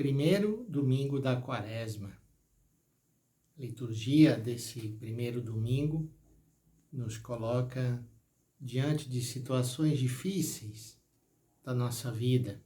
Primeiro domingo da Quaresma. A liturgia desse primeiro domingo nos coloca diante de situações difíceis da nossa vida,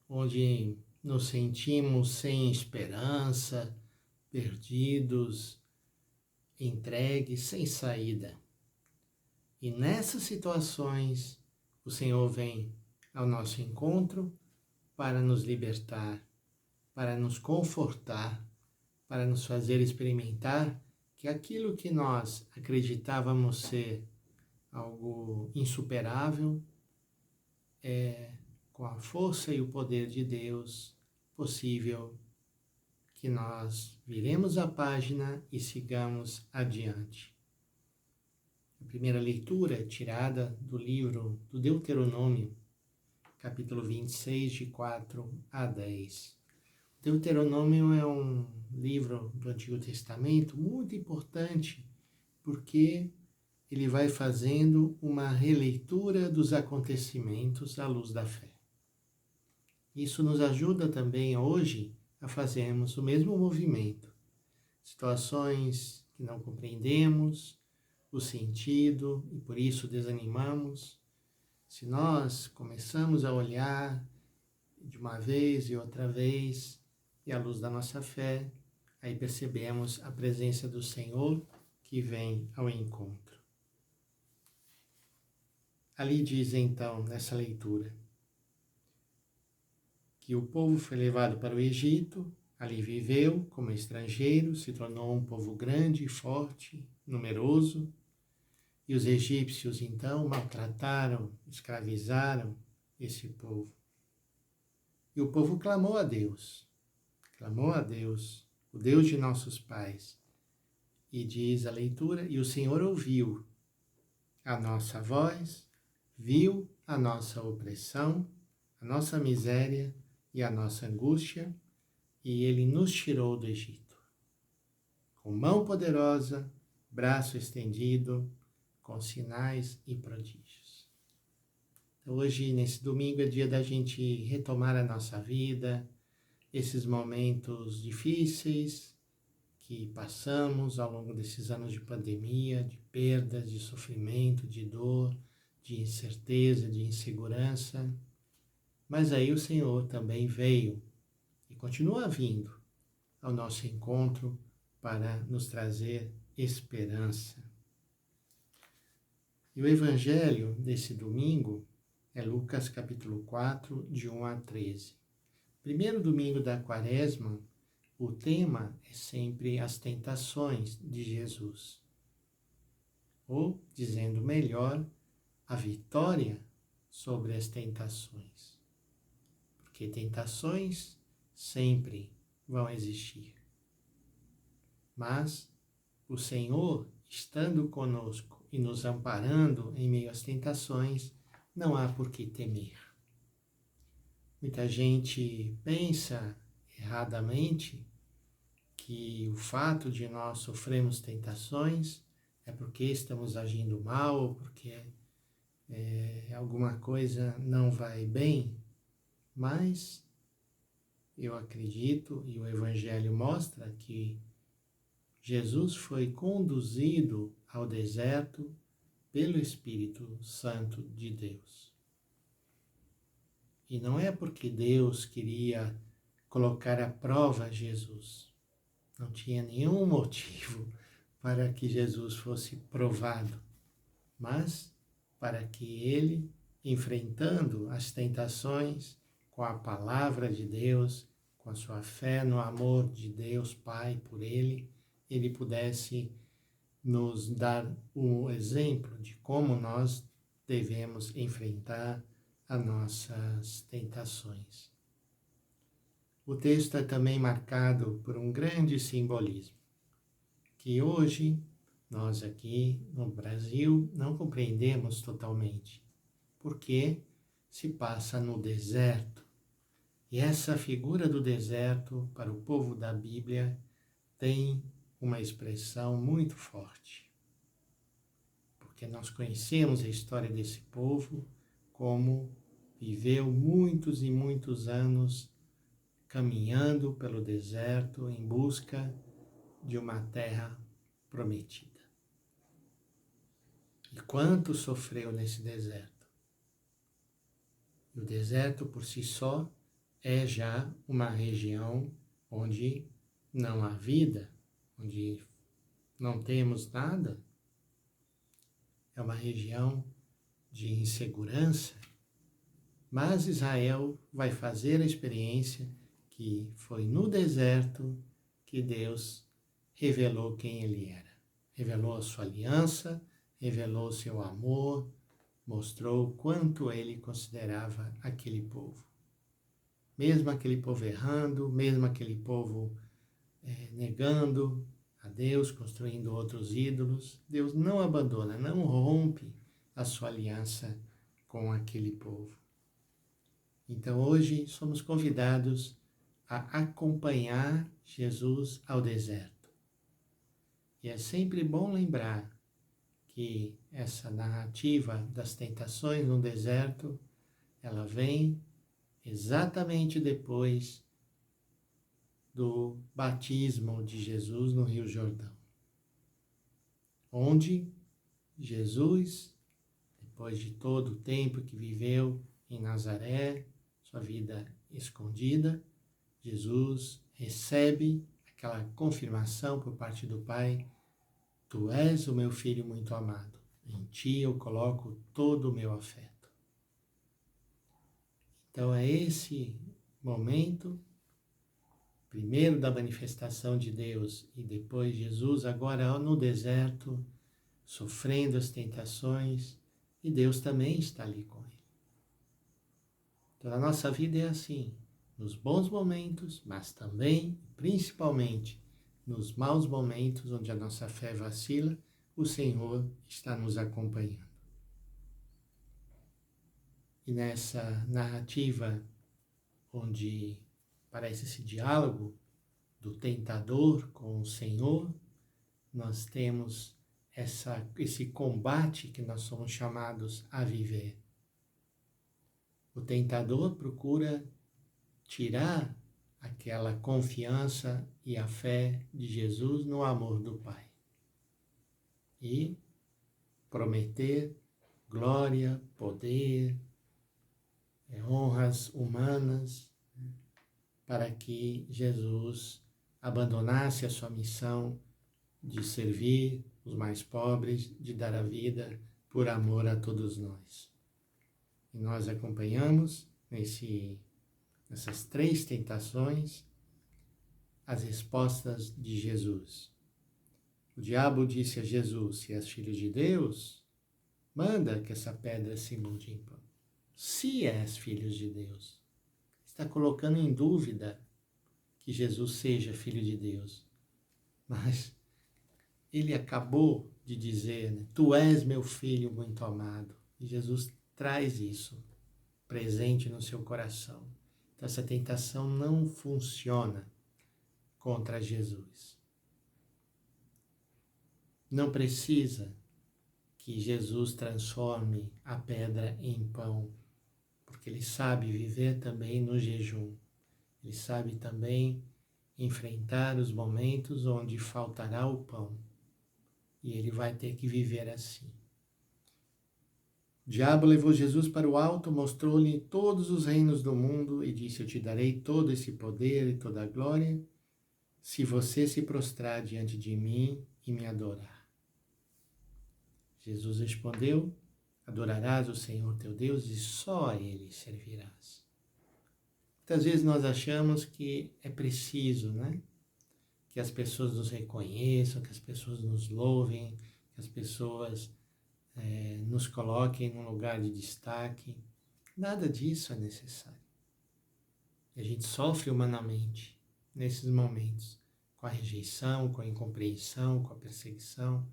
onde nos sentimos sem esperança, perdidos, entregues, sem saída. E nessas situações, o Senhor vem ao nosso encontro para nos libertar, para nos confortar, para nos fazer experimentar que aquilo que nós acreditávamos ser algo insuperável é, com a força e o poder de Deus, possível que nós viremos a página e sigamos adiante. A primeira leitura é tirada do livro do Deuteronômio, capítulo 26, de 4 a 10. Deuteronômio é um livro do Antigo Testamento muito importante, porque ele vai fazendo uma releitura dos acontecimentos à luz da fé. Isso nos ajuda também hoje a fazermos o mesmo movimento. Situações que não compreendemos o sentido e por isso desanimamos. Se nós começamos a olhar de uma vez e outra vez, e à luz da nossa fé, aí percebemos a presença do Senhor que vem ao encontro. Ali diz então, nessa leitura, que o povo foi levado para o Egito, ali viveu como estrangeiro, se tornou um povo grande, forte, numeroso, e os egípcios então maltrataram, escravizaram esse povo. E o povo clamou a Deus, o Deus de nossos pais. E diz a leitura, e o Senhor ouviu a nossa voz, viu a nossa opressão, a nossa miséria e a nossa angústia, e Ele nos tirou do Egito. Com mão poderosa, braço estendido, com sinais e prodígios. Então, hoje, nesse domingo, é dia da gente retomar a nossa vida, esses momentos difíceis que passamos ao longo desses anos de pandemia, de perdas, de sofrimento, de dor, de incerteza, de insegurança. Mas aí o Senhor também veio e continua vindo ao nosso encontro para nos trazer esperança. E o Evangelho desse domingo é Lucas capítulo 4, de 1 a 13. Primeiro domingo da Quaresma, o tema é sempre as tentações de Jesus. Ou, dizendo melhor, a vitória sobre as tentações. Porque tentações sempre vão existir. Mas o Senhor, estando conosco e nos amparando em meio às tentações, não há por que temer. Muita gente pensa erradamente que o fato de nós sofrermos tentações é porque estamos agindo mal, ou porque alguma coisa não vai bem, mas eu acredito, e o Evangelho mostra, que Jesus foi conduzido ao deserto pelo Espírito Santo de Deus. E não é porque Deus queria colocar à prova Jesus. Não tinha nenhum motivo para que Jesus fosse provado, mas para que ele, enfrentando as tentações com a palavra de Deus, com a sua fé no amor de Deus Pai por ele pudesse nos dar um exemplo de como nós devemos enfrentar as nossas tentações. O texto é também marcado por um grande simbolismo, que hoje nós aqui no Brasil não compreendemos totalmente, porque se passa no deserto. E essa figura do deserto, para o povo da Bíblia, tem uma expressão muito forte. Porque nós conhecemos a história desse povo, como viveu muitos e muitos anos caminhando pelo deserto em busca de uma terra prometida. E quanto sofreu nesse deserto? E o deserto por si só é já uma região onde não há vida, onde não temos nada. É uma região de insegurança, mas Israel vai fazer a experiência que foi no deserto que Deus revelou quem ele era. Revelou a sua aliança, revelou seu amor, mostrou quanto ele considerava aquele povo. Mesmo aquele povo errando, mesmo aquele povo negando a Deus, construindo outros ídolos, Deus não abandona, não rompe a sua aliança com aquele povo. Então hoje somos convidados a acompanhar Jesus ao deserto. E é sempre bom lembrar que essa narrativa das tentações no deserto, ela vem exatamente depois do batismo de Jesus no Rio Jordão, onde Jesus, depois de todo o tempo que viveu em Nazaré, sua vida escondida, Jesus recebe aquela confirmação por parte do Pai: Tu és o meu filho muito amado, em ti eu coloco todo o meu afeto. Então é esse momento, primeiro da manifestação de Deus e depois Jesus agora no deserto, sofrendo as tentações, e Deus também está ali com ele. Então a nossa vida é assim, nos bons momentos, mas também, principalmente, nos maus momentos onde a nossa fé vacila, o Senhor está nos acompanhando. E nessa narrativa onde parece esse diálogo do tentador com o Senhor, nós temos esse combate que nós somos chamados a viver. O tentador procura tirar aquela confiança e a fé de Jesus no amor do Pai e prometer glória, poder, honras humanas para que Jesus abandonasse a sua missão de servir os mais pobres, de dar a vida por amor a todos nós. E nós acompanhamos nessas 3 tentações as respostas de Jesus. O diabo disse a Jesus: se és filho de Deus, manda que essa pedra se mude em pão. Se és filho de Deus, está colocando em dúvida que Jesus seja filho de Deus. Mas ele acabou de dizer, né? Tu és meu filho muito amado. E Jesus traz isso presente no seu coração. Então essa tentação não funciona contra Jesus. Não precisa que Jesus transforme a pedra em pão, porque ele sabe viver também no jejum. Ele sabe também enfrentar os momentos onde faltará o pão. E ele vai ter que viver assim. O diabo levou Jesus para o alto, mostrou-lhe todos os reinos do mundo e disse: eu te darei todo esse poder e toda a glória, se você se prostrar diante de mim e me adorar. Jesus respondeu: adorarás o Senhor teu Deus e só a Ele servirás. Muitas vezes nós achamos que é preciso, né? Que as pessoas nos reconheçam, que as pessoas nos louvem, que as pessoas nos coloquem num lugar de destaque. Nada disso é necessário. E a gente sofre humanamente nesses momentos, com a rejeição, com a incompreensão, com a perseguição.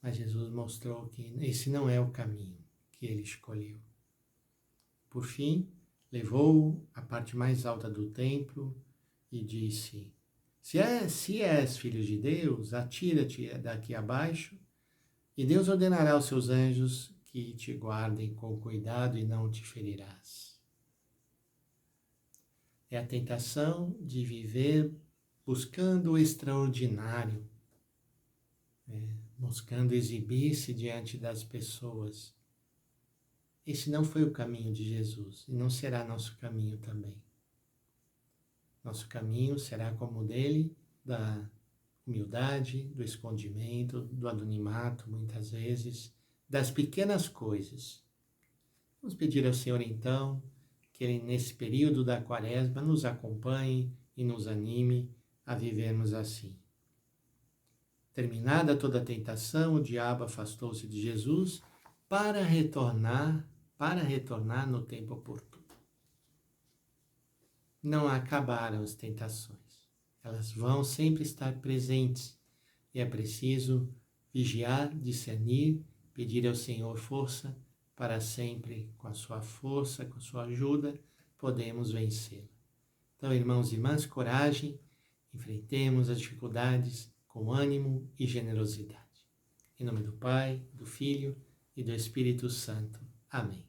Mas Jesus mostrou que esse não é o caminho que ele escolheu. Por fim, levou-o à parte mais alta do templo e disse: se és filho de Deus, atira-te daqui abaixo, e Deus ordenará aos seus anjos que te guardem com cuidado e não te ferirás. É a tentação de viver buscando o extraordinário, buscando exibir-se diante das pessoas. Esse não foi o caminho de Jesus e não será nosso caminho também. Nosso caminho será como o dele, da humildade, do escondimento, do anonimato, muitas vezes, das pequenas coisas. Vamos pedir ao Senhor, então, que Ele, nesse período da Quaresma, nos acompanhe e nos anime a vivermos assim. Terminada toda a tentação, o diabo afastou-se de Jesus para retornar no tempo oportuno. Não acabaram as tentações. Elas vão sempre estar presentes e é preciso vigiar, discernir, pedir ao Senhor força para sempre, com a sua força, com a sua ajuda, podemos vencê-la. Então, irmãos e irmãs, coragem, enfrentemos as dificuldades com ânimo e generosidade. Em nome do Pai, do Filho e do Espírito Santo. Amém.